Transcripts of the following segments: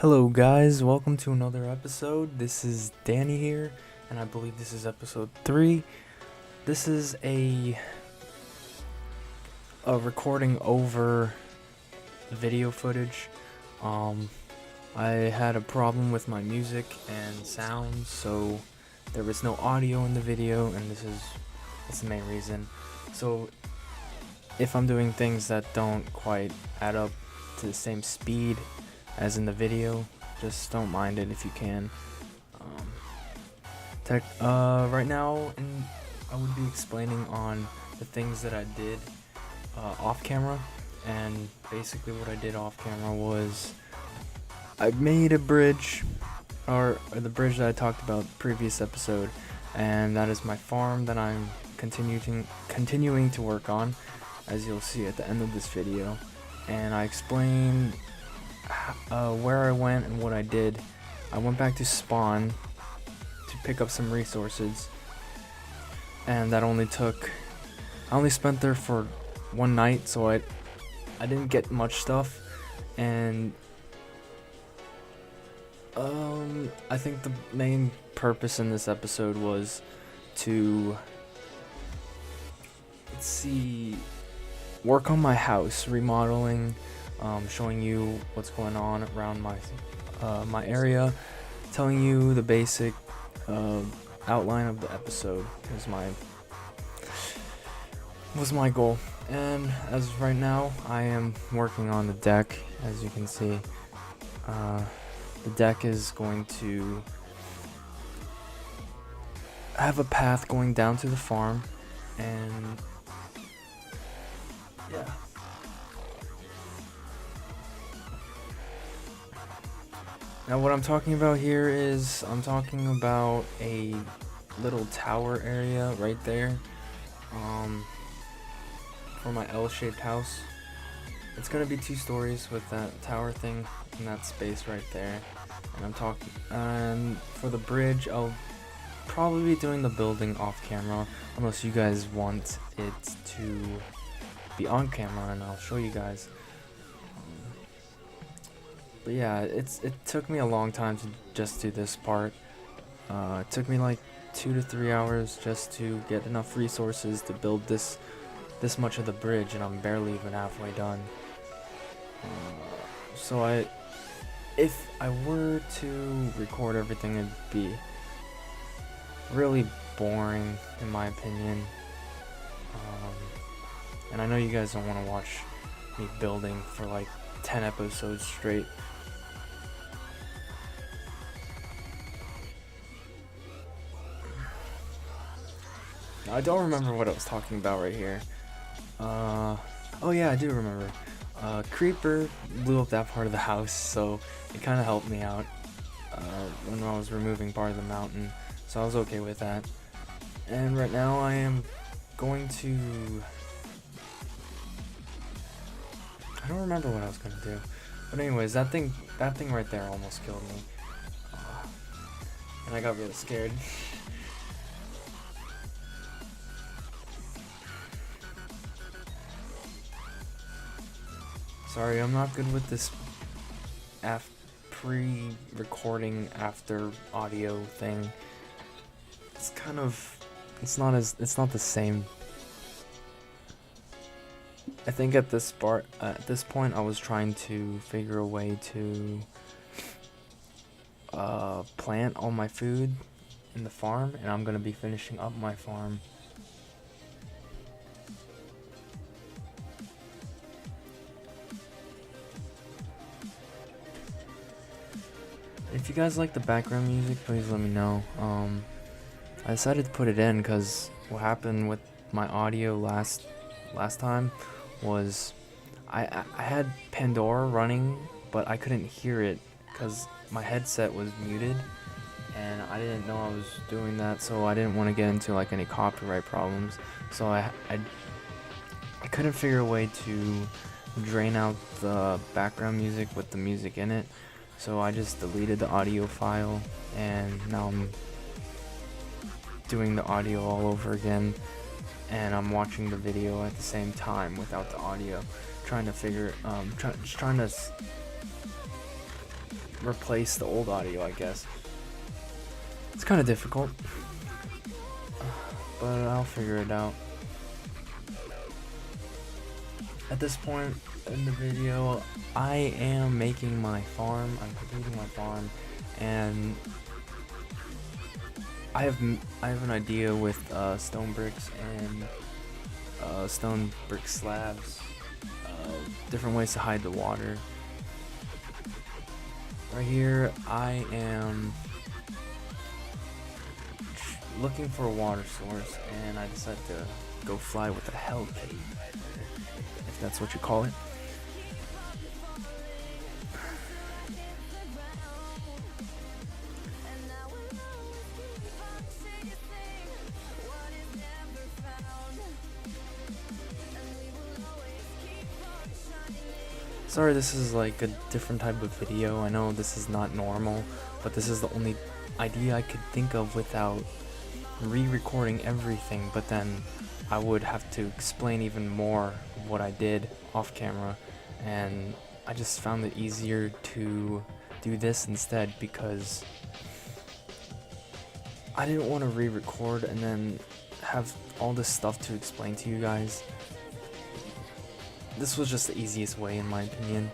Hello guys, welcome to another episode. This is Danny here, and I believe this is episode 3. This is a recording over video footage. I had a problem with my music and sound, so there was no audio in the video, and that's the main reason. So if I'm doing things that don't quite add up to the same speed as in the video, just don't mind it if you can. Right now, I would be explaining on the things that I did off camera, and basically what I did off camera was I made a bridge, or the bridge that I talked about previous episode, and that is my farm that I'm continuing to work on, as you'll see at the end of this video. And I explained where I went and what I did. I went back to spawn to pick up some resources, and that I only spent there for one night, so I didn't get much stuff. And I think the main purpose in this episode was to work on my house, remodeling, showing you what's going on around my area, telling you the basic outline of the episode was my goal. And as right now, I am working on the deck. As you can see, the deck is going to have a path going down to the farm, and yeah. Now what I'm talking about here is I'm talking about a little tower area right there, for my L-shaped house. It's gonna be 2 stories with that tower thing in that space right there. And for the bridge, I'll probably be doing the building off camera, unless you guys want it to be on camera, and I'll show you guys. But yeah, it took me a long time to just do this part. It took me like 2 to 3 hours just to get enough resources to build this much of the bridge, and I'm barely even halfway done. So if I were to record everything, it'd be really boring in my opinion. And I know you guys don't want to watch me building for like 10 episodes straight. I don't remember what I was talking about right here. Oh yeah, I do remember. Creeper blew up that part of the house, so it kind of helped me out when I was removing part of the mountain, so I was okay with that. And right now I am going to... I don't remember what I was gonna do, but anyways, that thing right there almost killed me, and I got really scared. Sorry, I'm not good with this pre-recording after audio thing. It's kind of, it's not the same. I think at this point I was trying to figure a way to plant all my food in the farm, and I'm gonna be finishing up my farm. If you guys like the background music, please let me know. I decided to put it in because what happened with my audio last time was I had Pandora running, but I couldn't hear it because my headset was muted, and I didn't know I was doing that, so I didn't want to get into like any copyright problems. So I couldn't figure a way to drain out the background music with the music in it. So I just deleted the audio file, and now I'm doing the audio all over again, and I'm watching the video at the same time without the audio, trying to replace the old audio, I guess. It's kind of difficult, but I'll figure it out. At this point in the video, I am making my farm. I'm completing my farm, and I have an idea with stone bricks and stone brick slabs, different ways to hide the water. Right here, I am looking for a water source, and I decided to go fly with a hell cave, if that's what you call it. Sorry, this is like a different type of video. I know this is not normal, but this is the only idea I could think of without re-recording everything, but then I would have to explain even more of what I did off camera, and I just found it easier to do this instead because I didn't want to re-record and then have all this stuff to explain to you guys. This was just the easiest way, in my opinion.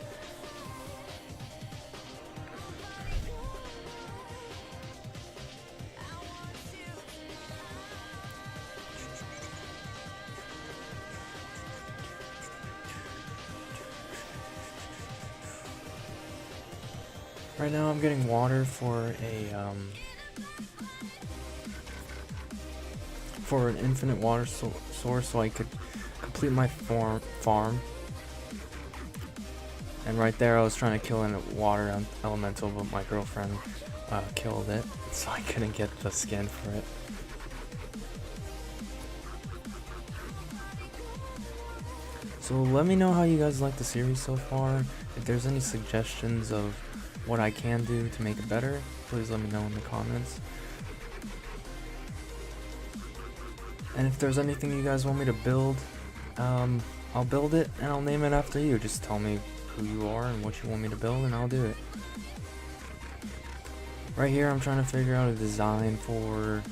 Right now I'm getting water for an infinite water source so I could complete my farm. And right there I was trying to kill a water elemental, but my girlfriend killed it, so I couldn't get the skin for it. So let me know how you guys like the series so far. If there's any suggestions of what I can do to make it better, please let me know in the comments. And if there's anything you guys want me to build, I'll build it and I'll name it after you. Just tell me who you are and what you want me to build and I'll do it. Right here I'm trying to figure out a design for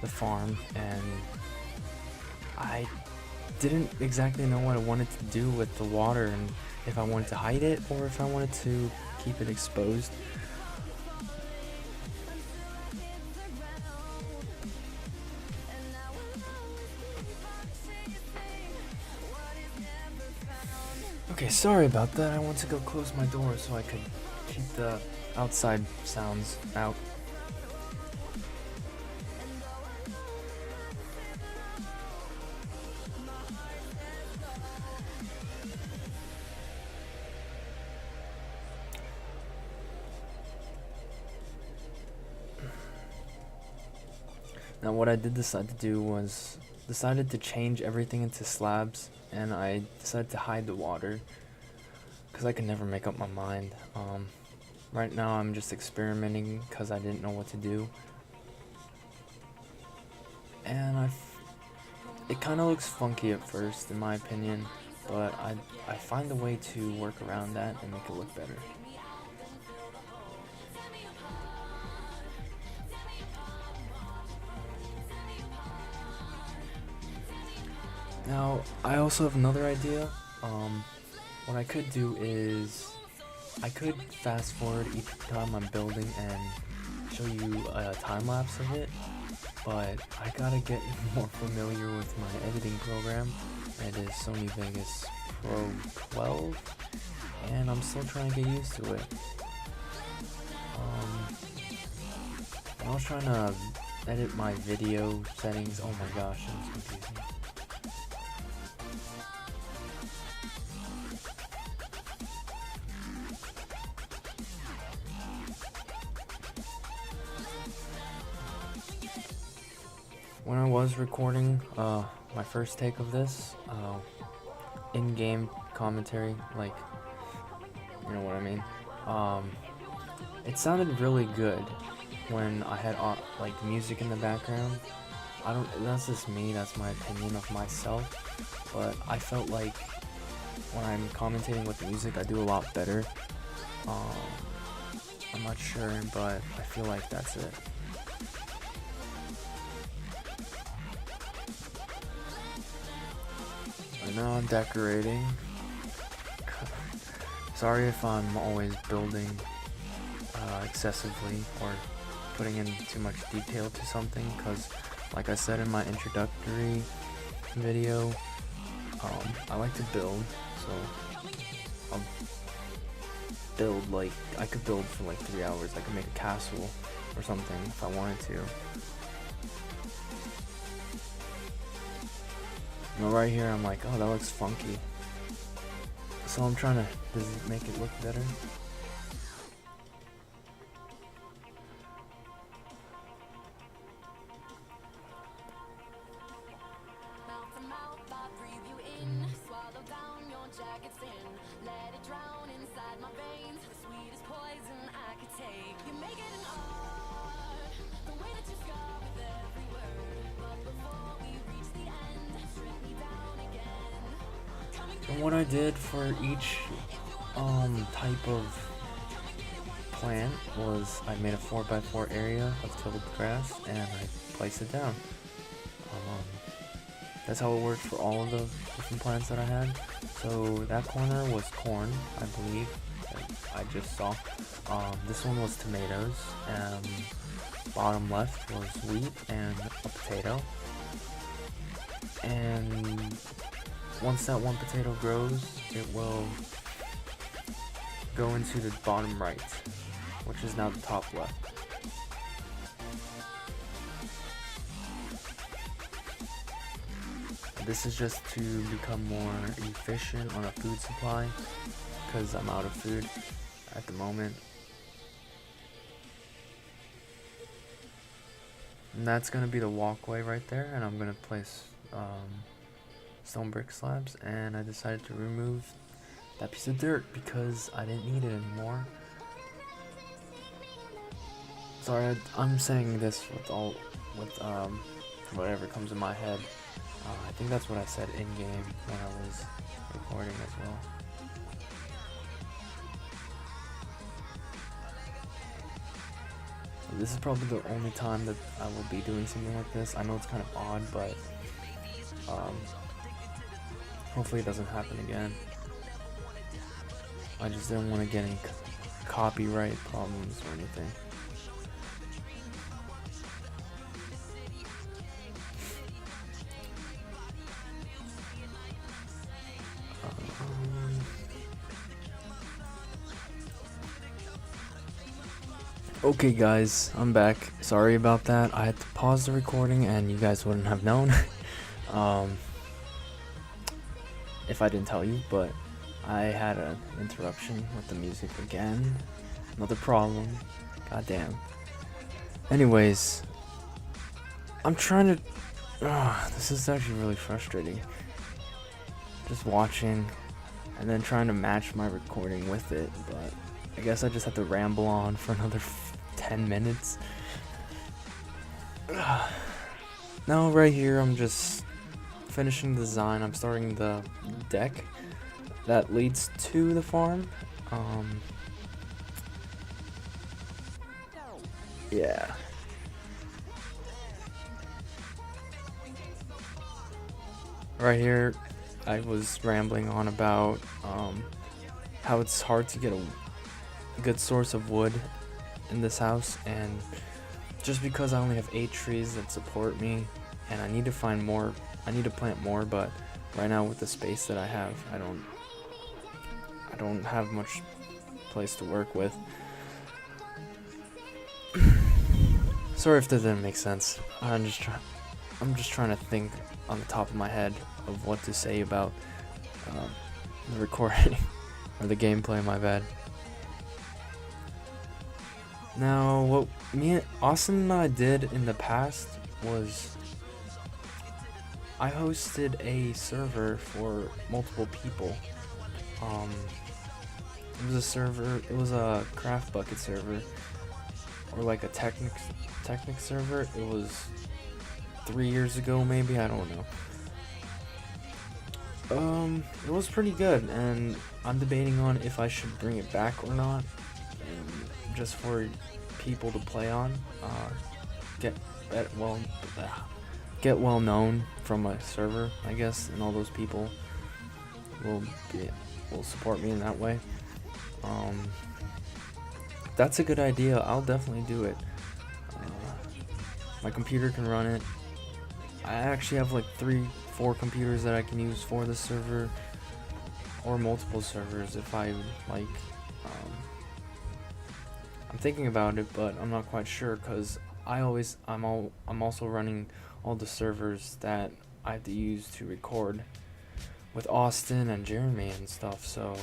the farm, and I didn't exactly know what I wanted to do with the water, and if I wanted to hide it or if I wanted to keep it exposed. Okay, sorry about that. I went to go close my door so I could keep the outside sounds out. Now what I did decide to do was decided to change everything into slabs, and I decided to hide the water because I could never make up my mind. Right now I'm just experimenting because I didn't know what to do, and it kind of looks funky at first in my opinion, but I find a way to work around that and make it look better. Now, I also have another idea. What I could do is, I could fast forward each time I'm building and show you a time lapse of it, but I gotta get more familiar with my editing program. It is Sony Vegas Pro 12, and I'm still trying to get used to it. I was trying to edit my video settings. Oh my gosh, that was confusing. When I was recording my first take of this, in-game commentary, like, you know what I mean, it sounded really good when I had like music in the background. That's just me, that's my opinion of myself, but I felt like when I'm commentating with music I do a lot better. I'm not sure, but I feel like that's it. Right now I'm decorating. Sorry if I'm always building excessively or putting in too much detail to something, because like I said in my introductory video, I like to build, so I'll build, like, I could build for like 3 hours. I could make a castle or something if I wanted to. Now right here I'm like, oh, that looks funky, so I'm trying to, does it make it look better? And what I did for each type of plant was I made a 4x4 area of tilled grass and I placed it down. That's how it worked for all of the different plants that I had. So that corner was corn, I believe, that I just saw. This one was tomatoes. Bottom left was wheat and a potato. And once that one potato grows, it will go into the bottom right, which is now the top left. This is just to become more efficient on a food supply, because I'm out of food at the moment. And that's going to be the walkway right there, and I'm going to place stone brick slabs, and I decided to remove that piece of dirt because I didn't need it anymore. Sorry, I'm saying this with whatever comes in my head. I think that's what I said in game when I was recording as well. This is probably the only time that I will be doing something like this. I know it's kind of odd, but hopefully it doesn't happen again. I just didn't want to get any copyright problems or anything. Okay guys, I'm back. Sorry about that. I had to pause the recording and you guys wouldn't have known if I didn't tell you, but I had an interruption with the music again. Another problem. Goddamn. Anyways, I'm trying to... this is actually really frustrating. Just watching and then trying to match my recording with it, but I guess I just have to ramble on for another 10 minutes. Now right here I'm just finishing the design. I'm starting the deck that leads to the farm. Yeah. Right here I was rambling on about how it's hard to get a good source of wood in this house, and just because I only have 8 trees that support me and I need to find more, I need to plant more, but right now with the space that I have, I don't have much place to work with. Sorry if that didn't make sense. I'm just trying to think on the top of my head of what to say about the recording or the gameplay, my bad. Now, what Austin and I did in the past was I hosted a server for multiple people. It was a craft bucket server, or like a Technic server. It was 3 years ago, maybe, I don't know. It was pretty good, and I'm debating on if I should bring it back or not, and just for people to play on, get bet- well get well known from my server, I guess, and all those people will be will support me in that way. Um, that's a good idea. I'll definitely do it. My computer can run it. I actually have like 4 computers that I can use for the server, or multiple servers if I like. Um, I'm thinking about it, but I'm not quite sure because I'm also running all the servers that I have to use to record with Austin and Jeremy and stuff. So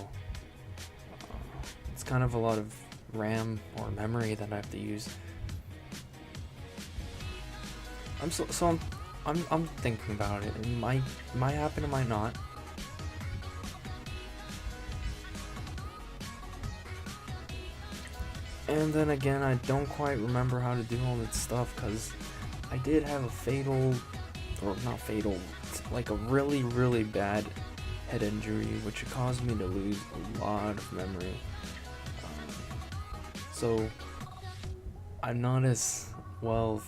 it's kind of a lot of RAM or memory that I have to use. I'm thinking about it. It might happen, it might not. And then again, I don't quite remember how to do all that stuff because I did have a fatal, or not fatal, like a really, really bad head injury, which caused me to lose a lot of memory. So I'm not as well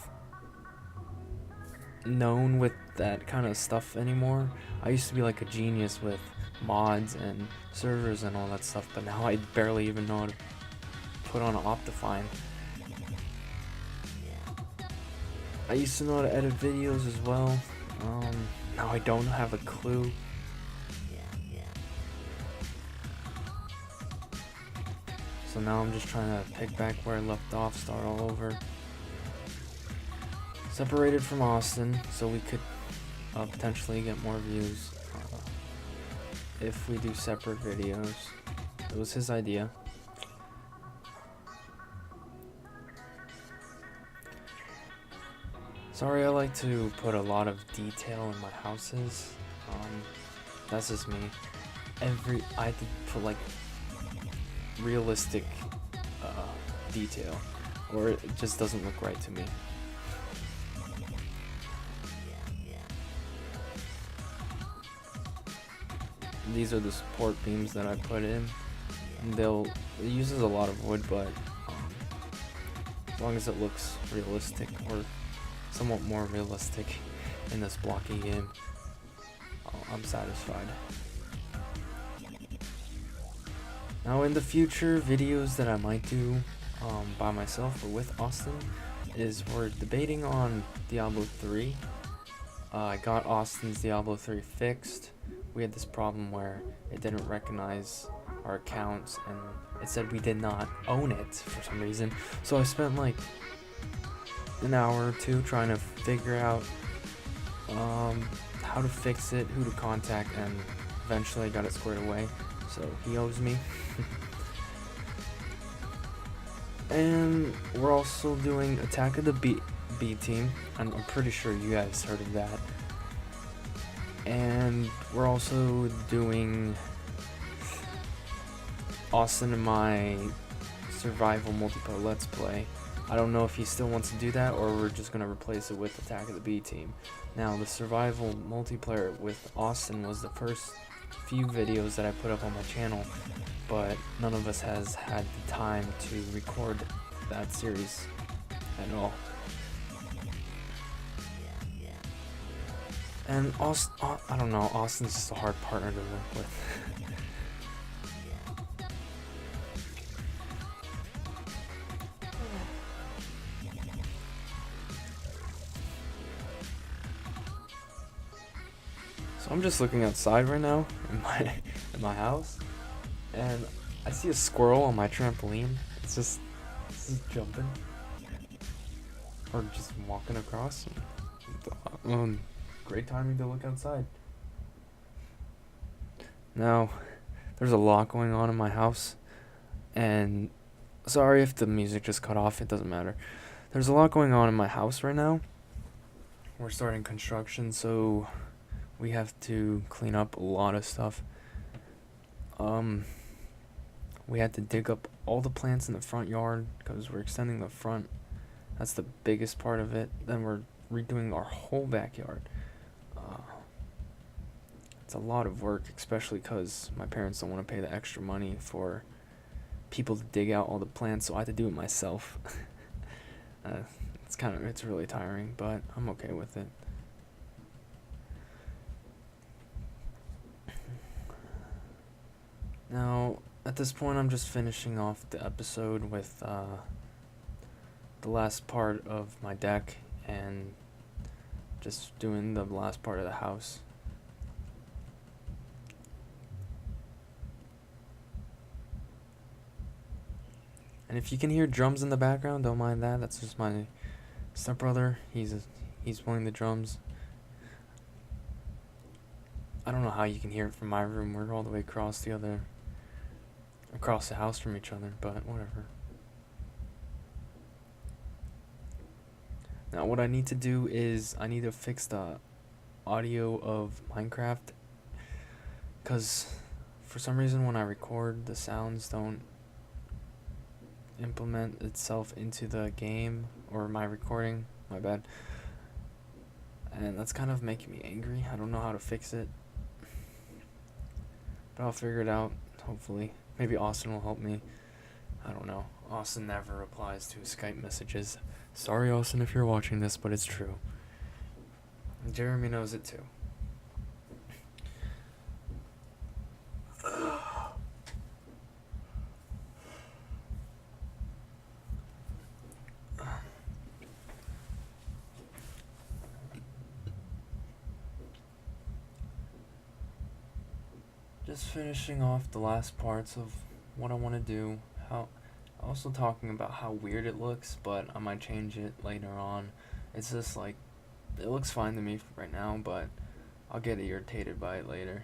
known with that kind of stuff anymore. I used to be like a genius with mods and servers and all that stuff, but now I barely even know how to put on Optifine. I used to know how to edit videos as well. Now I don't have a clue. So now I'm just trying to pick back where I left off, start all over. Separated from Austin, so we could potentially get more views if we do separate videos. It was his idea. Sorry, I like to put a lot of detail in my houses. That's just me. I had to put like realistic detail, or it just doesn't look right to me. These are the support beams that I put in. And it uses a lot of wood, but as long as it looks realistic, or somewhat more realistic in this blocky game, I'm satisfied. Now in the future, videos that I might do by myself or with Austin is we're debating on Diablo 3. I got Austin's Diablo 3 fixed. We had this problem where it didn't recognize our accounts and it said we did not own it for some reason. So I spent like an hour or 2 trying to figure out how to fix it, who to contact, and eventually I got it squared away. So he owes me. And we're also doing Attack of the B Team. I'm pretty sure you guys heard of that. And we're also doing Austin and my survival multiplayer Let's Play. I don't know if he still wants to do that or we're just going to replace it with Attack of the B Team. Now, the survival multiplayer with Austin was the first few videos that I put up on my channel, but none of us has had the time to record that series at all. And I don't know, Austin's just a hard partner to work with. So I'm just looking outside right now in my house, and I see a squirrel on my trampoline. It's just jumping or just walking across. Great timing to look outside. Now, there's a lot going on in my house, and sorry if the music just cut off, it doesn't matter. There's a lot going on in my house right now. We're starting construction, so we have to clean up a lot of stuff. We had to dig up all the plants in the front yard because we're extending the front. That's the biggest part of it. Then we're redoing our whole backyard. It's a lot of work, especially because my parents don't want to pay the extra money for people to dig out all the plants, so I had to do it myself. uh, it's really tiring, but I'm okay with it. Now, at this point, I'm just finishing off the episode with the last part of my deck and just doing the last part of the house. And if you can hear drums in the background, don't mind that. That's just my stepbrother. He's playing the drums. I don't know how you can hear it from my room. We're all the way across the house from each other, but whatever. Now what I need to do is I need to fix the audio of Minecraft, because for some reason when I record, the sounds don't implement itself into the game or my recording. My bad. And that's kind of making me angry. I don't know how to fix it, but I'll figure it out, hopefully. Maybe Austin will help me. I don't know. Austin never replies to Skype messages. Sorry, Austin, if you're watching this, but it's true. And Jeremy knows it too. Just finishing off the last parts of what I want to do. Also talking about how weird it looks, but I might change it later on. It's just like, it looks fine to me right now, but I'll get irritated by it later.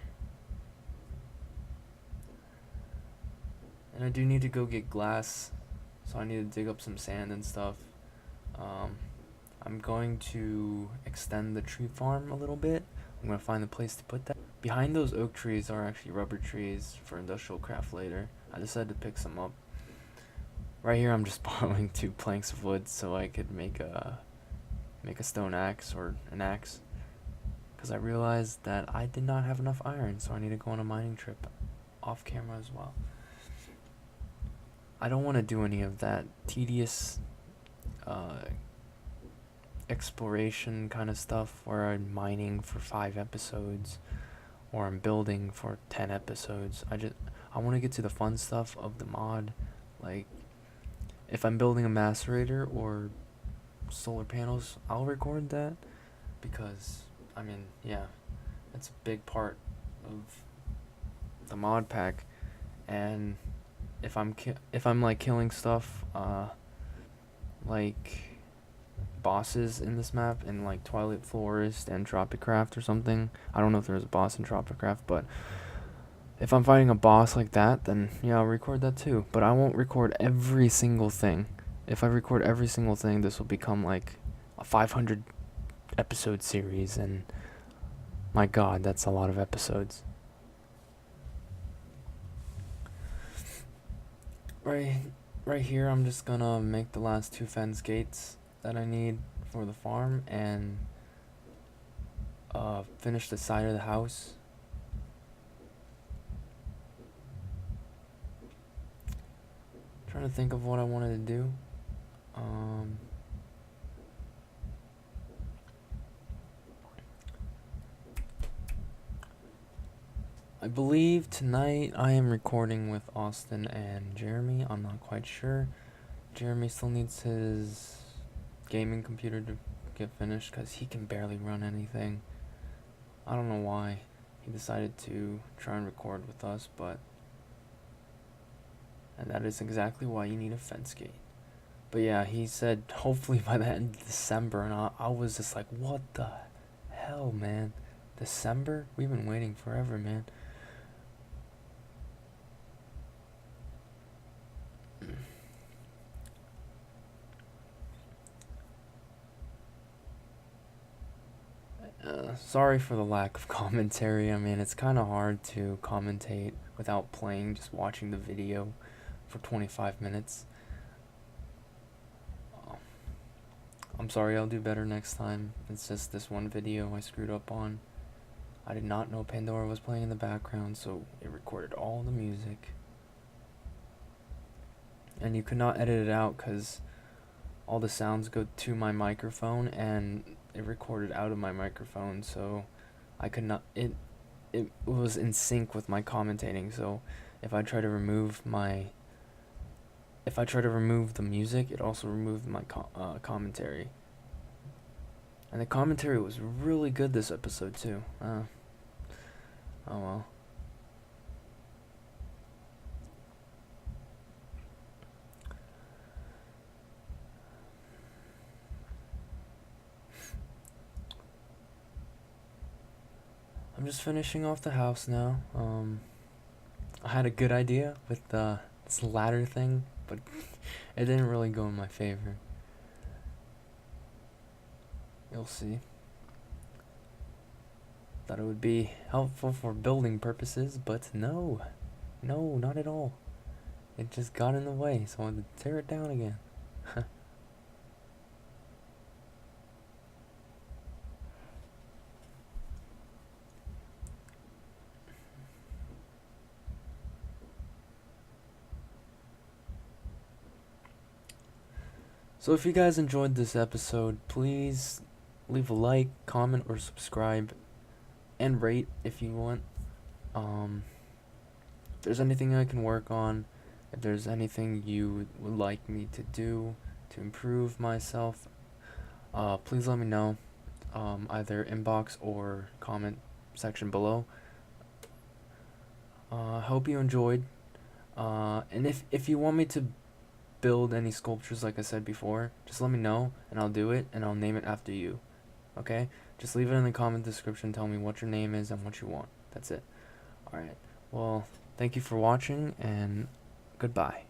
And I do need to go get glass, so I need to dig up some sand and stuff. I'm going to extend the tree farm a little bit. I'm going to find a place to put that. Behind those oak trees are actually rubber trees for industrial craft later. I decided to pick some up. Right here I'm just borrowing 2 planks of wood so I could make a stone axe or an axe, because I realized that I did not have enough iron, so I need to go on a mining trip off camera as well. I don't want to do any of that tedious exploration kind of stuff where I'm mining for 5 episodes or I'm building for 10 episodes. I want to get to the fun stuff of the mod. Like, if I'm building a macerator or solar panels, I'll record that, because I mean, yeah, it's a big part of the mod pack. And if I'm like killing stuff like bosses in this map in like Twilight Forest and Tropicraft or something, I don't know if there's a boss in Tropicraft, but if I'm fighting a boss like that, then yeah, I'll record that too. But I won't record every single thing. If I record every single thing, this will become like a 500 episode series, and my god, that's a lot of episodes. Right here, I'm just gonna make the last 2 fence gates that I need for the farm, and finish the side of the house. Trying to think of what I wanted to do. I believe tonight I am recording with Austin and Jeremy. I'm not quite sure. Jeremy still needs his gaming computer to get finished because he can barely run anything. I don't know why he decided to try and record with us, and that is exactly why you need a fence gate. But yeah, he said hopefully by the end of December, and I was just like, what the hell, man? December? We've been waiting forever, man. Sorry for the lack of commentary. I mean, it's kind of hard to commentate without playing, just watching the video for 25 minutes. I'm sorry, I'll do better next time. It's just this one video I screwed up on. I did not know Pandora was playing in the background, so it recorded all the music. and you could not edit it out because all the sounds go to my microphone and it recorded out of my microphone, so I could not it was in sync with my commentating. So if I try to remove the music, it also removed my commentary. And the commentary was really good this episode too. Oh well. I'm just finishing off the house now. I had a good idea with this ladder thing, but it didn't really go in my favor. You'll see. Thought it would be helpful for building purposes, but no, not at all. It just got in the way, so I had to tear it down again. So if you guys enjoyed this episode, please leave a like, comment, or subscribe, and rate if you want. If there's anything I can work on, if there's anything you would like me to do to improve myself, please let me know. Either inbox or comment section below. Hope you enjoyed. And if you want me to build any sculptures like I said before, just let me know and I'll do it and I'll name it after you. Okay? Just leave it in the comment description. Tell me what your name is and what you want. That's it. Alright. Well, thank you for watching and goodbye.